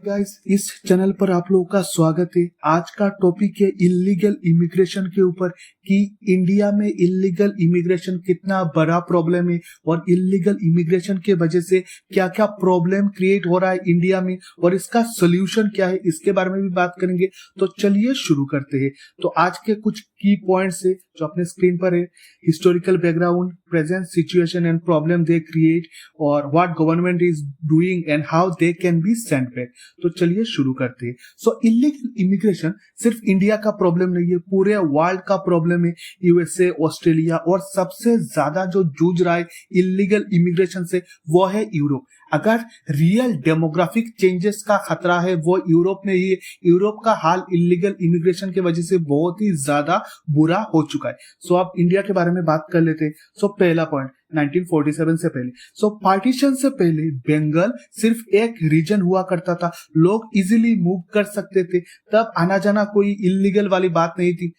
Guys, इस channel पर आप लोगों का स्वागत है। आज का टॉपिक है इलीगल इमिग्रेशन के ऊपर कि इंडिया में इलीगल इमिग्रेशन कितना बड़ा प्रॉब्लम है और इलीगल इमिग्रेशन के वजह से क्या क्या प्रॉब्लम क्रिएट हो रहा है इंडिया में और इसका सोल्यूशन क्या है, इसके बारे में भी बात करेंगे। तो चलिए शुरू करते हैं। तो आज के कुछ की पॉइंट्स है जो अपने स्क्रीन पर है। Historical background, present situation and problem they create और what government is doing and how they can be sent back. तो चलिए शुरू करते हैं। सो इलीगल इमिग्रेशन सिर्फ इंडिया का प्रॉब्लम नहीं है, पूरे वर्ल्ड का प्रॉब्लम है। यूएसए, ऑस्ट्रेलिया और सबसे ज्यादा जो जूझ रहा है इलीगल इमिग्रेशन से वो है यूरोप। अगर रियल डेमोग्राफिक चेंजेस का खतरा है वो यूरोप में ही है। यूरोप का हाल इलीगल इमिग्रेशन की वजह से बहुत ही ज्यादा बुरा हो चुका है। सो अब इंडिया के बारे में बात कर लेते हैं। सो पहला पॉइंट 1947 से पहले, सो पार्टीशन से पहले बंगाल सिर्फ एक रीजन हुआ करता था, लोग इजीली मूव कर सकते थे, तब आना जाना कोई इलीगल वाली बात नहीं थी।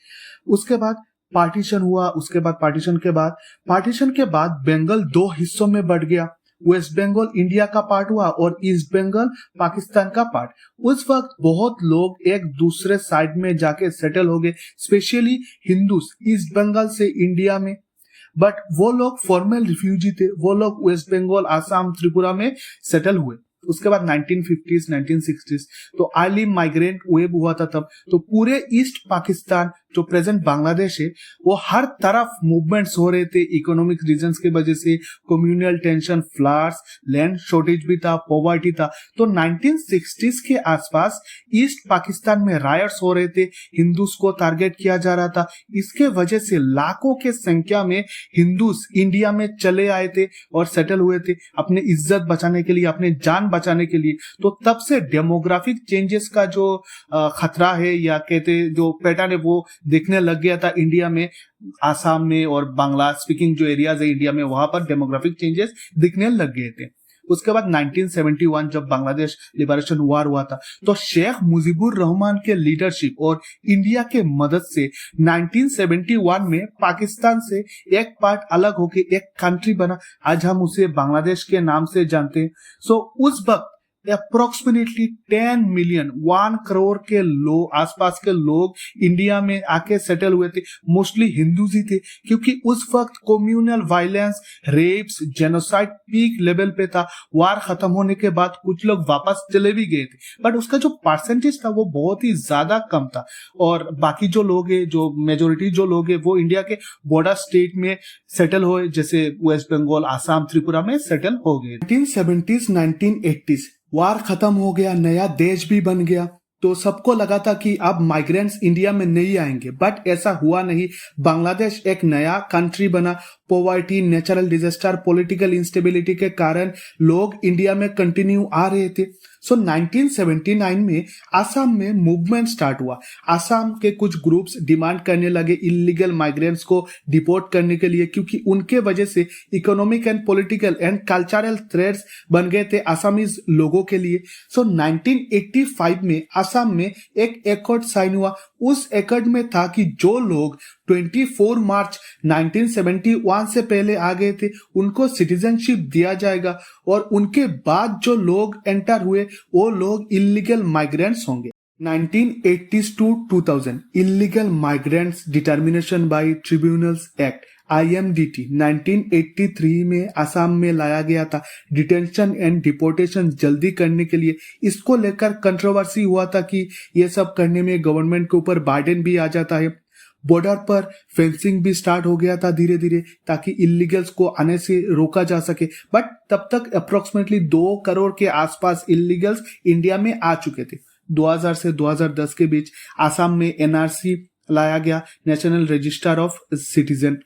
उसके बाद पार्टीशन हुआ, उसके बाद पार्टीशन के बाद बंगाल दो हिस्सों में बढ़ गया। वेस्ट बंगाल इंडिया का पार्ट हुआ और ईस्ट बंगाल पाकिस्तान का पार्ट। उस वक्त बहुत लोग एक दूसरे साइड में जाके सेटल हो गए, स्पेशली हिंदूस ईस्ट बंगाल से इंडिया में। बट वो लोग फॉर्मल रिफ्यूजी थे, वो लोग वेस्ट बंगाल, आसाम, त्रिपुरा में सेटल हुए। उसके बाद 1950s 1960s तो अर्ली माइग्रेंट वेव हुआ था तब। तो पूरे ईस्ट पाकिस्तान जो प्रेजेंट बांग्लादेश है वो हर तरफ मूवमेंट्स हो रहे थे इकोनॉमिक रीजंस के वजह से, communal tension, floods, land shortage भी था, पॉवर्टी था। तो 1960s के आसपास ईस्ट पाकिस्तान में रायट्स हो रहे थे, हिंदूस को टारगेट किया जा रहा था। इसके वजह से लाखों के संख्या में हिंदूस इंडिया में चले आए थे और सेटल हुए थे अपने इज्जत बचाने के लिए, अपने जान बचाने के लिए। तो तब से डेमोग्राफिक चेंजेस का जो खतरा है या कहते जो पैटर्न है वो देखने लग गया था इंडिया में। आसाम में और बांग्ला स्पीकिंग जो एरियाज है इंडिया में वहां पर डेमोग्राफिक चेंजेस दिखने लग गए थे। उसके बाद 1971 जब बांग्लादेश लिबरेशन वॉर हुआ था तो शेख मुजीबुर रहमान के लीडरशिप और इंडिया के मदद से 1971 में पाकिस्तान से एक पार्ट अलग होके एक कंट्री बना। आज हम उसे बांग्लादेश के नाम से जानते हैं। सो उस वक्त अप्रोक्सीमेटली 10 मिलियन 1 करोड़ के लोग, आसपास के लोग इंडिया में आके सेटल हुए थे। मोस्टली हिंदूज ही थे क्योंकि उस वक्त communal violence, rapes, genocide peak level पे था। वार खत्म होने के बाद कुछ लोग वापस चले भी गए थे, बट उसका जो परसेंटेज था वो बहुत ही ज्यादा कम था। और बाकी जो लोग हैं, जो मेजोरिटी जो लोग हैं वो इंडिया के बॉर्डर स्टेट में सेटल हुए, जैसे वेस्ट बंगाल, आसाम, त्रिपुरा में सेटल हो गए। 1970s 1980s वार खत्म हो गया, नया देश भी बन गया। तो सबको लगा था कि अब माइग्रेंट्स इंडिया में नहीं आएंगे, बट ऐसा हुआ नहीं। बांग्लादेश एक नया कंट्री बना। Poverty, natural disaster, political instability के कारण लोग इंडिया में कंटिन्यू आ रहे थे। सो 1979 में आसाम में मूवमेंट स्टार्ट हुआ। आसाम के कुछ ग्रुप्स डिमांड करने लगे इलीगल माइग्रेंट्स को डिपोर्ट करने के लिए, क्योंकि उनके वजह से economic and political and cultural threats बन गए थे आसामीज लोगों के लिए। सो 1985 में आसाम में एक एकॉर्ड साइन हुआ। उस एकॉर्ड में था कि जो लोग 24 मार्च 1971 से पहले आ गए थे उनको सिटीजनशिप दिया जाएगा और उनके बाद जो लोग एंटर हुए वो लोग इलीगल माइग्रेंट्स होंगे। 1980s to 2000 illegal migrants determination by tribunals act IMDT 1983 में असम में लाया गया था डिटेंशन एंड डिपोर्टेशन जल्दी करने के लिए। इसको लेकर कंट्रोवर्सी हुआ था कि ये सब करने में गवर्नमेंट के ऊपर बर्डन भी आ जाता है। बॉर्डर पर फेंसिंग भी स्टार्ट हो गया था धीरे धीरे ताकि इलीगल्स को आने से रोका जा सके। बट तब तक अप्रोक्सीमेटली 2 करोड़ के आसपास इलीगल्स इंडिया में आ चुके थे। 2000 से 2010 के बीच आसाम में NRC लाया गया, national register of citizen.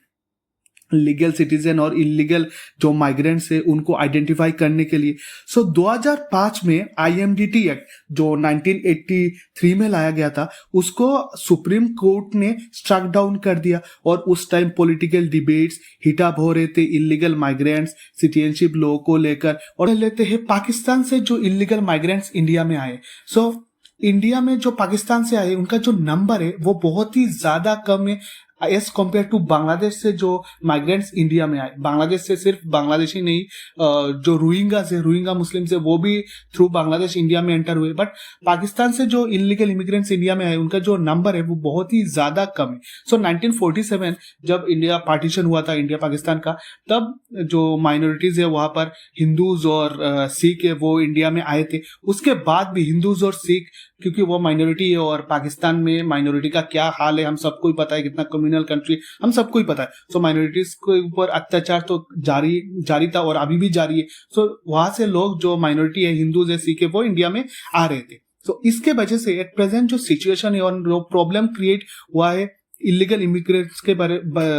Legal citizen और इलीगल जो माइग्रेंट्स है उनको आइडेंटिफाई करने के लिए। सो 2005 में IMDT एक्ट जो 1983 में लाया गया था उसको सुप्रीम कोर्ट ने स्ट्रक डाउन कर दिया और उस टाइम पॉलिटिकल डिबेट्स हीटअप हो रहे थे इलीगल माइग्रेंट्स सिटीजनशिप लॉ को लेकर। और लेते हैं पाकिस्तान से जो इलीगल माइग्रेंट्स इंडिया में आए। सो इंडिया में जो पाकिस्तान से आए उनका जो नंबर है वो बहुत ही ज्यादा कम है। एज कम्पेयर टू बांग्लादेश से जो माइग्रेंट्स इंडिया में आए, बांग्लादेश से सिर्फ बांग्लादेशी नहीं, जो रोहिंगा मुस्लिम्स है वो भी थ्रू बांग्लादेश इंडिया में एंटर हुए। बट पाकिस्तान से जो इलीगल इमिग्रेंट्स इंडिया में आए उनका जो नंबर है वो बहुत ही ज्यादा कम है। सो 1947 जब इंडिया पार्टीशन हुआ था इंडिया पाकिस्तान का, तब जो माइनॉरिटीज है वहां पर हिंदूज और सिख है वो इंडिया में आए थे। उसके बाद भी हिंदूज और सिख, क्योंकि वो माइनॉरिटी है और पाकिस्तान में माइनॉरिटी का क्या हाल है हम सबको ही पता है, कितना कम्युनल कंट्री हम सबको ही पता है। सो माइनॉरिटीज के ऊपर अत्याचार तो जारी था और अभी भी जारी है। सो वहां से लोग जो माइनॉरिटी है, हिंदूज है, सिख है, वो इंडिया में आ रहे थे। तो इसके वजह से एट प्रेजेंट जो सिचुएशन है और जो प्रॉब्लम क्रिएट हुआ है इलीगल इमिग्रेट्स के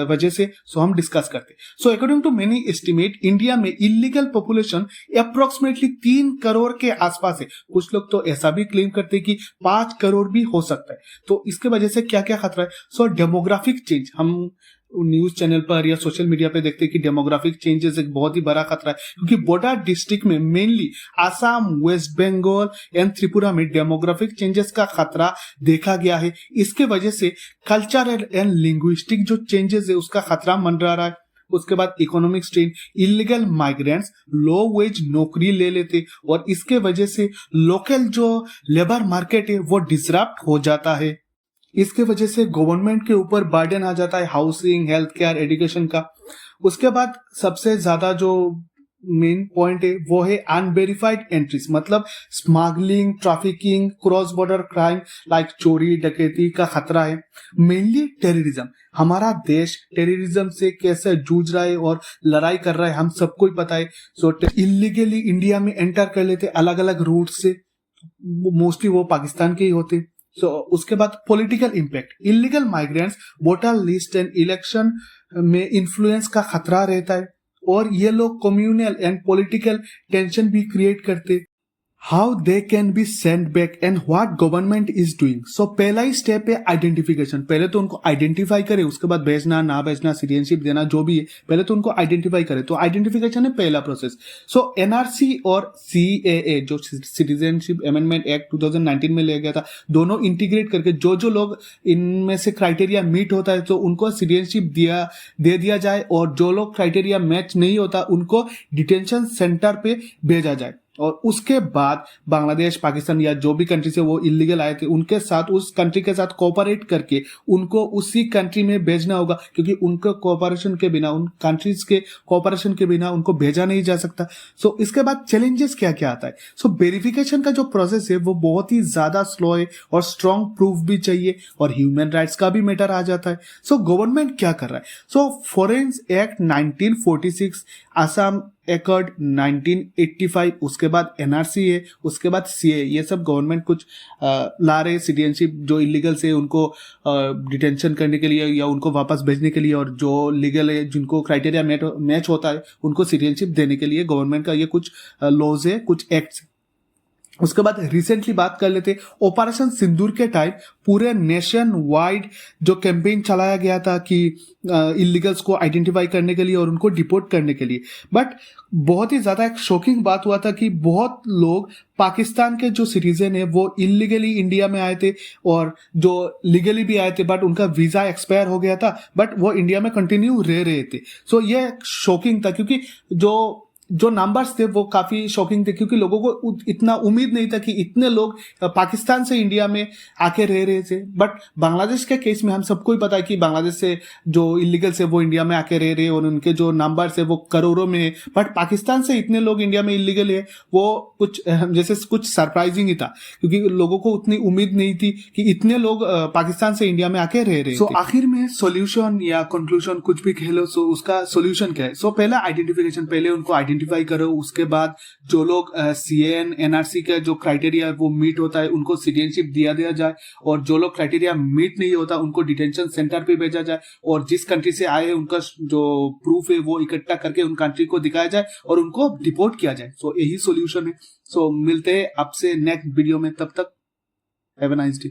वजह से, सो हम डिस्कस करते। So according to many estimate India में इलीगल पॉपुलेशन अप्रोक्सीमेटली 3 करोड़ के आसपास है। कुछ लोग तो ऐसा भी क्लेम करते हैं कि 5 करोड़ भी हो सकता है। तो इसके वजह से क्या क्या खतरा है? सो डेमोग्राफिक चेंज, हम न्यूज चैनल पर या सोशल मीडिया पे देखते हैं कि डेमोग्राफिक चेंजेस एक बहुत ही बड़ा खतरा है, क्योंकि बॉर्डर डिस्ट्रिक्ट में मेनली आसाम, वेस्ट बंगाल एंड त्रिपुरा में डेमोग्राफिक चेंजेस का खतरा देखा गया है। इसके वजह से कल्चरल एंड लिंग्विस्टिक जो चेंजेस है उसका खतरा मंडरा रहा है। उसके बाद इकोनॉमिक स्ट्रेन, इलीगल माइग्रेंट्स लो वेज नौकरी ले लेते और इसके वजह से लोकल जो लेबर मार्केट है वो डिसरप्ट हो जाता है। इसके वजह से गवर्नमेंट के ऊपर बर्डन आ जाता है हाउसिंग, हेल्थ केयर, एजुकेशन का। उसके बाद सबसे ज्यादा जो मेन पॉइंट है वो है अनवेरिफाइड एंट्रीज, मतलब smuggling, trafficking, cross border crime like चोरी डकैती का खतरा है। मेनली टेररिज्म, हमारा देश टेररिज्म से कैसे जूझ रहा है और लड़ाई कर रहा है हम सबको ही पता है। सो इलीगली इंडिया में एंटर कर लेते अलग अलग रूट से, मोस्टली वो पाकिस्तान के ही होते। उसके बाद political impact, illegal migrants voter list and election में इन्फ्लुएंस का खतरा रहता है और ये लोग कम्युनल एंड पॉलिटिकल टेंशन भी क्रिएट करते। How they can be send back and what government is doing. So पहला ही स्टेप है आइडेंटिफिकेशन। पहले तो उनको आइडेंटिफाई करे, उसके बाद भेजना ना भेजना, सिटीजनशिप देना, जो भी है पहले तो उनको आइडेंटिफाई करे। तो आइडेंटिफिकेशन है पहला प्रोसेस। सो एनआरसी और सीएए जो सिटीजनशिप अमेंडमेंट एक्ट 2019 में लिया गया था, दोनों इंटीग्रेट करके जो जो लोग इनमें से क्राइटेरिया मीट होता है तो उनको सिटीजनशिप दे दिया जाए और जो लोग क्राइटेरिया मैच नहीं होता उनको डिटेंशन सेंटर पे भेजा जाए। और उसके बाद बांग्लादेश, पाकिस्तान या जो भी कंट्री से वो इलीगल आए थे उनके साथ, उस कंट्री के साथ कोऑपरेट करके उनको उसी कंट्री में भेजना होगा, क्योंकि उनके कोऑपरेशन के बिना, उन कंट्रीज के कोऑपरेशन के बिना उनको भेजा नहीं जा सकता। सो इसके बाद चैलेंजेस क्या क्या आता है? सो वेरिफिकेशन का जो प्रोसेस है वो बहुत ही ज्यादा स्लो है और स्ट्रॉन्ग प्रूफ भी चाहिए और ह्यूमन राइट्स का भी मैटर आ जाता है। सो गवर्नमेंट क्या कर रहा है? सो फॉरेन्स एक्ट 1946, आसाम एकॉर्ड 1985, उसके बाद एनआरसी है, उसके बाद सीए, ये सब गवर्नमेंट कुछ ला रहे सिटीजनशिप जो इलीगल से उनको डिटेंशन करने के लिए या उनको वापस भेजने के लिए, और जो लीगल है जिनको क्राइटेरिया मैच होता है उनको सिटीजनशिप देने के लिए गवर्नमेंट का ये कुछ लॉज है, कुछ एक्ट्स। उसके बाद रिसेंटली बात कर लेते ऑपरेशन सिंदूर के टाइम पूरे नेशन वाइड जो कैंपेन चलाया गया था कि इलीगल्स को आइडेंटिफाई करने के लिए और उनको डिपोर्ट करने के लिए। बट बहुत ही ज्यादा एक शॉकिंग बात हुआ था कि बहुत लोग पाकिस्तान के जो सिटीजन है वो इलीगली इंडिया में आए थे और जो लीगली भी आए थे, बट उनका वीजा एक्सपायर हो गया था, बट वो इंडिया में कंटिन्यू रह रहे थे। सो ये शॉकिंग था, क्योंकि जो नंबर्स थे वो काफी शॉकिंग थे, क्योंकि लोगों को इतना उम्मीद नहीं था कि इतने लोग पाकिस्तान से इंडिया में आके रह रहे थे। बट बांग्लादेश के केस में हम सबको ही पता है कि बांग्लादेश से जो इलीगल से वो इंडिया में आके रह रहे और उनके जो नंबर्स है वो करोड़ों में है। बट पाकिस्तान से इतने लोग इंडिया में इलीगल है वो कुछ जैसे कुछ सरप्राइजिंग ही था, क्योंकि लोगों को उतनी उम्मीद नहीं थी कि इतने लोग पाकिस्तान से इंडिया में आके रह रहे थे। आखिर में सोल्यूशन या कंक्लूजन कुछ भी कह लो, सो उसका सोल्यूशन क्या है? सो पहला आइडेंटिफिकेशन, पहले उनको आइडेंटिफाई करो। उसके बाद जो लोग सीएन एनआरसी का जो क्राइटेरिया वो मीट होता है उनको सिटीजनशिप दिया जाए, और जो लोग क्राइटेरिया मीट नहीं होता उनको डिटेंशन सेंटर पे भेजा जाए, और जिस कंट्री से आए उनका जो प्रूफ है वो इकट्ठा करके उन कंट्री को दिखाया जाए और उनको डिपोर्ट किया जाए। सो यही सोल्यूशन है। सो मिलते हैं आपसे नेक्स्ट वीडियो में, तब तक हैव अ नाइस डे।